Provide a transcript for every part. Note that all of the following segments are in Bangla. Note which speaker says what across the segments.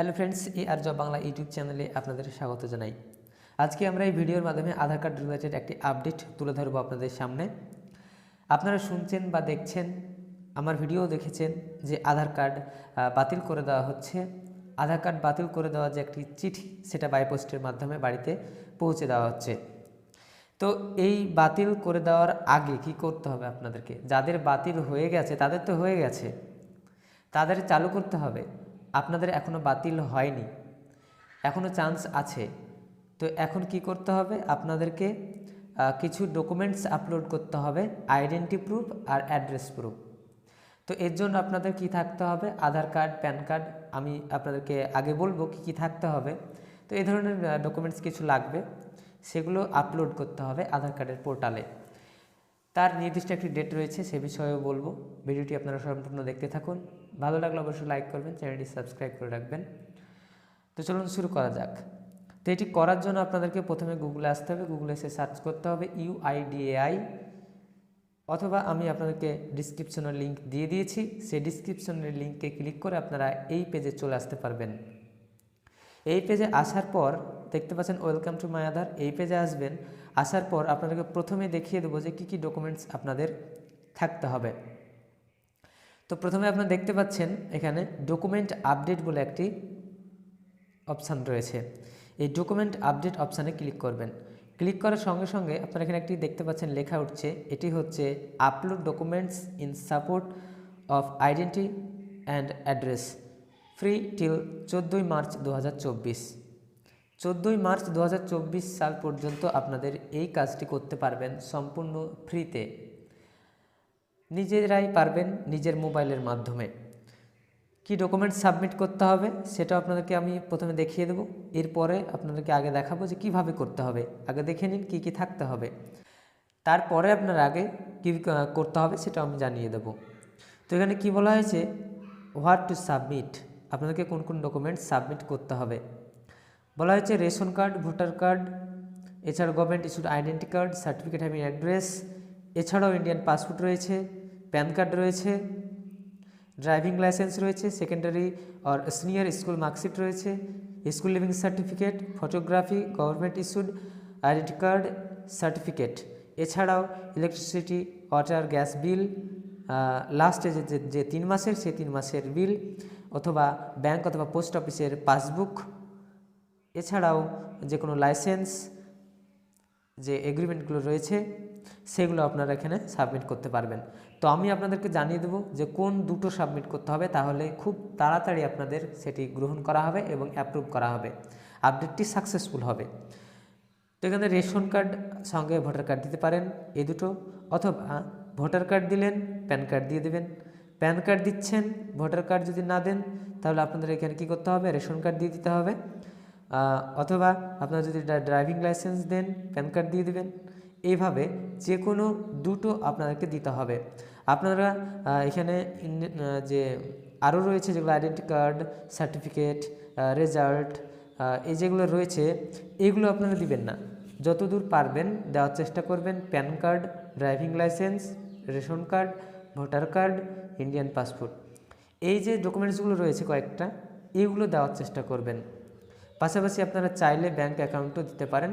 Speaker 1: হ্যালো ফ্রেন্ডস, আর জব বাংলা ইউটিউব চ্যানেলে আপনাদের স্বাগত জানাই। আজকে আমরা এই ভিডিওর মাধ্যমে আধার কার্ড রিলেটেড একটি আপডেট তুলে ধরবো আপনাদের সামনে। আপনারা শুনছেন বা দেখছেন, আমার ভিডিও দেখেছেন যে আধার কার্ড বাতিল করে দেওয়া হচ্ছে। আধার কার্ড বাতিল করে দেওয়া যে একটি চিঠি, সেটা বাই পোস্টের মাধ্যমে বাড়িতে পৌঁছে দেওয়া হচ্ছে। তো এই বাতিল করে দেওয়ার আগে কি করতে হবে আপনাদেরকে? যাদের বাতিল হয়ে গেছে তাদের তো হয়ে গেছে, তাদের চালু করতে হবে। আপনাদের এখনও বাতিল হয়নি, এখনও চান্স আছে। তো এখন কি করতে হবে? আপনাদেরকে কিছু ডকুমেন্টস আপলোড করতে হবে, আইডেন্টি প্রুফ আর অ্যাড্রেস প্রুফ। তো এর জন্য আপনাদের কি থাকতে হবে? আধার কার্ড, প্যান কার্ড। আমি আপনাদেরকে আগে বলবো কি কি থাকতে হবে। তো এই ধরনের ডকুমেন্টস কিছু লাগবে, সেগুলো আপলোড করতে হবে আধার কার্ডের পোর্টালে। তার নির্দিষ্ট একটি ডেট রয়েছে, সে বিষয়েও বলবো। ভিডিওটি আপনারা সম্পূর্ণ দেখতে থাকুন। ভালো লাগলে অবশ্যই লাইক করবেন, চ্যানেলটি সাবস্ক্রাইব করে রাখবেন। তো চলুন শুরু করা যাক। তো এটি করার জন্য আপনাদেরকে প্রথমে গুগলে আসতে হবে। গুগলে এসে সার্চ করতে হবে UIDAI, অথবা আমি আপনাদেরকে ডিসক্রিপশনের লিঙ্ক দিয়ে দিয়েছি, সেই ডিসক্রিপশনের লিঙ্কে ক্লিক করে আপনারা এই পেজে চলে আসতে পারবেন। এই পেজে আসার পর দেখতে পাচ্ছেন ওয়েলকাম টু মাই আধার। এই পেজে আসবেন, আসার পর আপনাদেরকে প্রথমে দেখিয়ে দেবো যে কী ডকুমেন্টস আপনাদের থাকতে হবে। তো প্রথমে আপনারা দেখতে পাচ্ছেন এখানে ডকুমেন্ট আপডেট বলে একটি অপশান রয়েছে। এই ডকুমেন্ট আপডেট অপশানে ক্লিক করবেন। ক্লিক করার সঙ্গে সঙ্গে আপনারা এখানে একটি দেখতে পাচ্ছেন লেখা উঠছে, এটি হচ্ছে upload documents in support of identity and address, free till 14 March 2024। 14 March 2024 সাল পর্যন্ত আপনাদের এই কাজটি করতে পারবেন সম্পূর্ণ ফ্রিতে, নিজেরাই পারবেন নিজের মোবাইলের মাধ্যমে। কি ডকুমেন্টস সাবমিট করতে হবে সেটা আপনাদেরকে আমি প্রথমে দেখিয়ে দেবো, এরপরে আপনাদেরকে আগে দেখাবো যে কিভাবে করতে হবে। আগে দেখে নিন কি কি থাকতে হবে, তারপরে আপনার আগে কী করতে হবে সেটা আমি জানিয়ে দেব। তো এখানে কি বলা হয়েছে, হোয়াট টু সাবমিট, আপনাদেরকে কোন কোন ডকুমেন্টস সাবমিট করতে হবে বলা হয়েছে। রেশন কার্ড, ভোটার কার্ড, এছাড়াও government issued identity card, certificate having address, এছাড়াও ইন্ডিয়ান পাসপোর্ট রয়েছে, প্যান কার্ড রয়েছে, ড্রাইভিং লাইসেন্স রয়েছে, সেকেন্ডারি আর সিনিয়র স্কুল মার্কশিট রয়েছে, school living certificate, photography, government issued identity card certificate, এছাড়াও ইলেকট্রিসিটি, ওয়াটার, গ্যাস বিল, লাস্টে যে 3 মাসের সেই 3 মাসের বিল, অথবা ব্যাংক অথবা পোস্ট অফিসের পাসবুক, এছাড়াও যে কোনো লাইসেন্স, যে এগ্রিমেন্টগুলো রয়েছে সেগুলো আপনারা এখানে সাবমিট করতে পারবেন। তো আমি আপনাদেরকে জানিয়ে দেবো যে কোন দুটো সাবমিট করতে হবে, তাহলে খুব তাড়াতাড়ি আপনাদের সেটি গ্রহণ করা হবে এবং অ্যাপ্রুভ করা হবে, আপডেটটি সাকসেসফুল হবে। তো এখানে রেশন কার্ড সঙ্গে ভোটার কার্ড দিতে পারেন, এই দুটো, অথবা ভোটার কার্ড দিলেন, প্যান কার্ড দিয়ে দেবেন। প্যান কার্ড দিচ্ছেন, ভোটার কার্ড যদি না দেন তাহলে আপনাদের এখানে কী করতে হবে, রেশন কার্ড দিয়ে দিতে হবে, অথবা আপনারা যদি ড্রাইভিং লাইসেন্স দেন, প্যান কার্ড দিয়ে দেবেন। এইভাবে যে কোনো দুটো আপনাদেরকে দিতে হবে। আপনারা এখানে যে আরও রয়েছে যেগুলো আইডেন্টি কার্ড, সার্টিফিকেট, রেজাল্ট, এই যেগুলো রয়েছে এইগুলো আপনারা দিবেন না, যতদূর পারবেন দেওয়ার চেষ্টা করবেন। Pan card, driving licence, ration card, voter card, Indian passport, এই যে ডকুমেন্টসগুলো রয়েছে কয়েকটা, এইগুলো দেওয়ার চেষ্টা করবেন। পাশাপাশি আপনারা চাইলে ব্যাংক অ্যাকাউন্টও দিতে পারেন,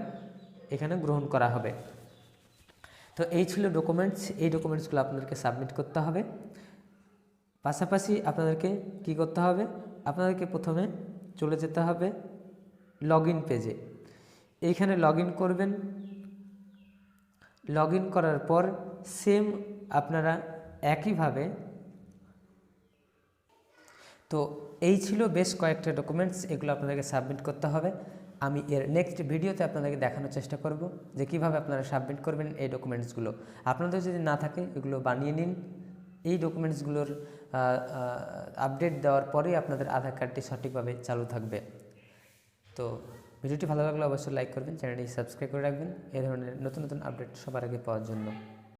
Speaker 1: এখানে গ্রহণ করা হবে। তো এই ছিল ডকুমেন্টস, এই ডকুমেন্টসগুলো আপনাদেরকে সাবমিট করতে হবে। পাশাপাশি আপনাদেরকে কি করতে হবে, আপনাদেরকে প্রথমে চলে যেতে হবে লগইন পেজে। এইখানে লগইন করবেন। লগইন করার পর সেম আপনারা একইভাবে, তো এই ছিল বেশ কয়েকটা ডকুমেন্টস, এগুলো আপনাদেরকে সাবমিট করতে হবে। আমি এর নেক্সট ভিডিওতে আপনাদেরকে দেখানোর চেষ্টা করব যে কীভাবে আপনারা সাবমিট করবেন এই ডকুমেন্টসগুলো। আপনাদের যদি না থাকে এগুলো বানিয়ে নিন। এই ডকুমেন্টসগুলোর আপডেট দেওয়ার পরেই আপনাদের আধার কার্ডটি সঠিকভাবে চালু থাকবে। তো ভিডিওটি ভালো লাগলে অবশ্যই লাইক করবেন, চ্যানেলটি সাবস্ক্রাইব করে রাখবেন এই ধরনের নতুন নতুন আপডেট সবার আগে পাওয়ার জন্য।